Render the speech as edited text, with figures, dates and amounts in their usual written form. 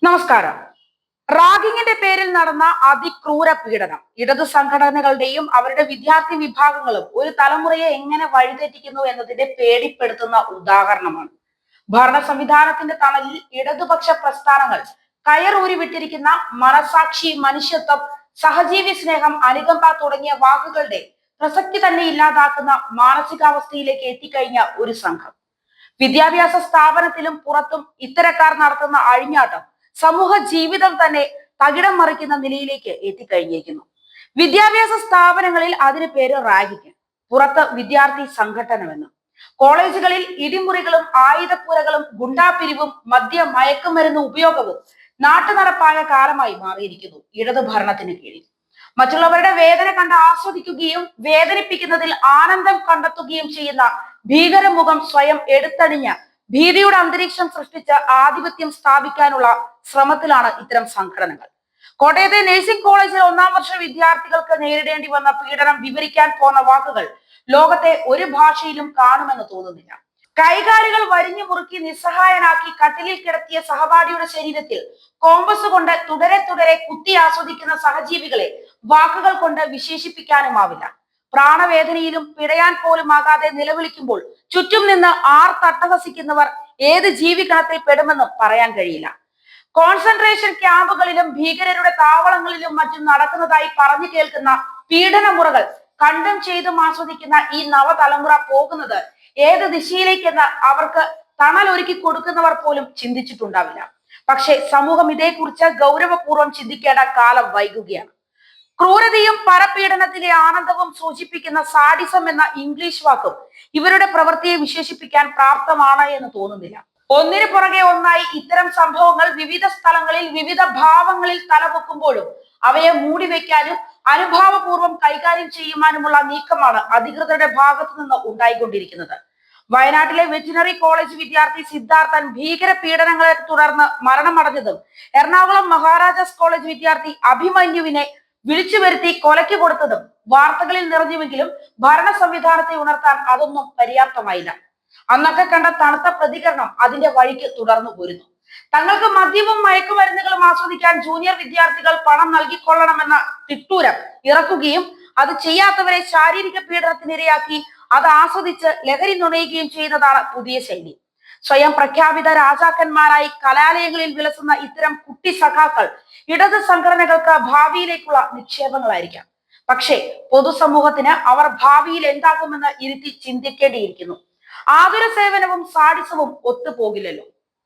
നമസ്കാരം. റാഗിങ്ങിന്റെ പേരിൽ നടന്ന അതിക്രൂര പീഡനം ഇടതു സംഘടനകളുടെയും അവരുടെ വിദ്യാർത്ഥി വിഭാഗങ്ങളും ഒരു തലമുറയെ എങ്ങനെ വഴിതെറ്റിക്കുന്നു എന്നതിന്റെ പേടിപ്പെടുത്തുന്ന ഉദാഹരണമാണ്. ഭരണ സംവിധാനത്തിന്റെ തണലിൽ ഇടതുപക്ഷ പ്രസ്ഥാനങ്ങൾ കയറൂരി വിട്ടിരിക്കുന്ന മനസാക്ഷി, മനുഷ്യത്വം, സഹജീവി സ്നേഹം, അനുകമ്പ തുടങ്ങിയ വാക്കുകളുടെ പ്രസക്തി തന്നെ ഇല്ലാതാക്കുന്ന മാനസികാവസ്ഥയിലേക്ക് എത്തിക്കഴിഞ്ഞ ഒരു സംഘം. വിദ്യാഭ്യാസ സ്ഥാപനത്തിലും പുറത്തും ഇത്തരക്കാർ നടത്തുന്ന അഴിഞ്ഞാട്ടം സമൂഹ ജീവിതം തന്നെ തകിടം മറിക്കുന്ന നിലയിലേക്ക് എത്തിക്കഴിഞ്ഞിരിക്കുന്നു. വിദ്യാഭ്യാസ സ്ഥാപനങ്ങളിൽ അതിന് പേര് റാഗിങ്, പുറത്ത് വിദ്യാർത്ഥി സംഘടനമെന്ന്. കോളേജുകളിൽ ഇടിമുറികളും ആയുധപ്പുരകളും ഗുണ്ടാപിരിവും മദ്യ മയക്കുമരുന്ന് ഉപയോഗവും നാട്ടുനടപ്പായ കാലമായി മാറിയിരിക്കുന്നു ഇടതു ഭരണത്തിന് കീഴിൽ. മറ്റുള്ളവരുടെ വേദന കണ്ട് ആസ്വദിക്കുകയും വേദനിപ്പിക്കുന്നതിൽ ആനന്ദം കണ്ടെത്തുകയും ചെയ്യുന്ന ഭീകരമുഖം സ്വയം എടുത്തണിഞ്ഞ ഭീതിയുടെ അന്തരീക്ഷം സൃഷ്ടിച്ച് ആധിപത്യം സ്ഥാപിക്കാനുള്ള ശ്രമത്തിലാണ് ഇത്തരം സംഘടനകൾ. കോട്ടയത്തെ നഴ്സിംഗ് കോളേജിലെ 1-ാം വർഷ വിദ്യാർത്ഥികൾക്ക് നേരിടേണ്ടി വന്ന പീഡനം വിവരിക്കാൻ പോന്ന വാക്കുകൾ ലോകത്തെ ഒരു ഭാഷയിലും കാണുമെന്ന് തോന്നുന്നില്ല. കൈകാലുകൾ വരിഞ്ഞു മുറുക്കി നിസ്സഹായനാക്കി കട്ടിലിൽ കിടത്തിയ സഹപാഠിയുടെ ശരീരത്തിൽ കോമ്പസ് കൊണ്ട് തുടരെ തുടരെ കുത്തി ആസ്വദിക്കുന്ന സഹജീവികളെ വാക്കുകൾ കൊണ്ട് വിശേഷിപ്പിക്കാനുമാവില്ല. പ്രാണവേദനയിലും പിടയാൻ പോലും ആകാതെ നിലവിളിക്കുമ്പോൾ ചുറ്റും നിന്ന് തട്ടഹസിക്കുന്നവർ ഏത് ജീവിഗണത്തിൽ പെടുമെന്നും പറയാൻ കഴിയില്ല. കോൺസെൻട്രേഷൻ ക്യാമ്പുകളിലും ഭീകരരുടെ താവളങ്ങളിലും മറ്റും നടക്കുന്നതായി പറഞ്ഞു കേൾക്കുന്ന പീഡനമുറകൾ കണ്ടും ചെയ്തും ആസ്വദിക്കുന്ന ഈ നവതലമുറ പോകുന്നത് ഏത് ദിശയിലേക്കെന്ന് അവർക്ക് തണലൊരുക്കി കൊടുക്കുന്നവർ പോലും ചിന്തിച്ചിട്ടുണ്ടാവില്ല. പക്ഷെ സമൂഹം ഇതേക്കുറിച്ച് ഗൗരവപൂർവ്വം ചിന്തിക്കേണ്ട കാലം വൈകുകയാണ്. ക്രൂരതയും പരപീഡനത്തിലെ ആനന്ദവും സൂചിപ്പിക്കുന്ന സാഡിസം എന്ന ഇംഗ്ലീഷ് വാക്കും ഇവരുടെ പ്രവൃത്തിയെ വിശേഷിപ്പിക്കാൻ പ്രാപ്തമാണ് എന്ന് തോന്നുന്നില്ല. ഒന്നിനു പുറകെ ഒന്നായി ഇത്തരം സംഭവങ്ങൾ വിവിധ സ്ഥലങ്ങളിൽ വിവിധ ഭാവങ്ങളിൽ തലപൊക്കുമ്പോഴും അവയെ മൂടിവെക്കാനും അനുഭാവപൂർവ്വം കൈകാര്യം ചെയ്യുവാനുമുള്ള നീക്കമാണ് അധികൃതരുടെ ഭാഗത്തു നിന്ന് ഉണ്ടായിക്കൊണ്ടിരിക്കുന്നത്. വയനാട്ടിലെ വെറ്റിനറി കോളേജ് വിദ്യാർത്ഥി സിദ്ധാർത്ഥൻ ഭീകര പീഡനങ്ങളെ തുടർന്ന് മരണമടഞ്ഞതും എറണാകുളം മഹാരാജാസ് കോളേജ് വിദ്യാർത്ഥി അഭിമന്യുവിനെ വിളിച്ചു വരുത്തി കൊലയ്ക്ക് കൊടുത്തതും വാർത്തകളിൽ നിറഞ്ഞുവെങ്കിലും ഭരണ സംവിധാനത്തെ ഉണർത്താൻ അതൊന്നും പര്യാപ്തമായില്ല. അന്നൊക്കെ കണ്ട തണുത്ത പ്രതികരണം അതിന്റെ വഴിക്ക് തുടർന്നു പോരുന്നു. തങ്ങൾക്ക് മദ്യവും മയക്കുമരുന്നുകളും ആസ്വദിക്കാൻ ജൂനിയർ വിദ്യാർത്ഥികൾ പണം നൽകിക്കൊള്ളണമെന്ന തിട്ടൂരം ഇറക്കുകയും അത് ചെയ്യാത്തവരെ ശാരീരിക പീഡനത്തിനിരയാക്കി അത് ആസ്വദിച്ച് ലഹരി നുണയുകയും ചെയ്യുന്നതാണ് പുതിയ ശൈലി. സ്വയം പ്രഖ്യാപിത രാജാക്കന്മാരായി കലാലയങ്ങളിൽ വിലസുന്ന ഇത്തരം കുട്ടി സഖാക്കൾ ഇടത് സംഘടനകൾക്ക് ഭാവിയിലേക്കുള്ള നിക്ഷേപങ്ങളായിരിക്കാം. പക്ഷേ പൊതുസമൂഹത്തിന് അവർ ഭാവിയിൽ എന്താകുമെന്ന് ഇരുത്തി ചിന്തിക്കേണ്ടിയിരിക്കുന്നു. ആതുര സേവനവും സാഡിസവും ഒത്തുപോകില്ലല്ലോ.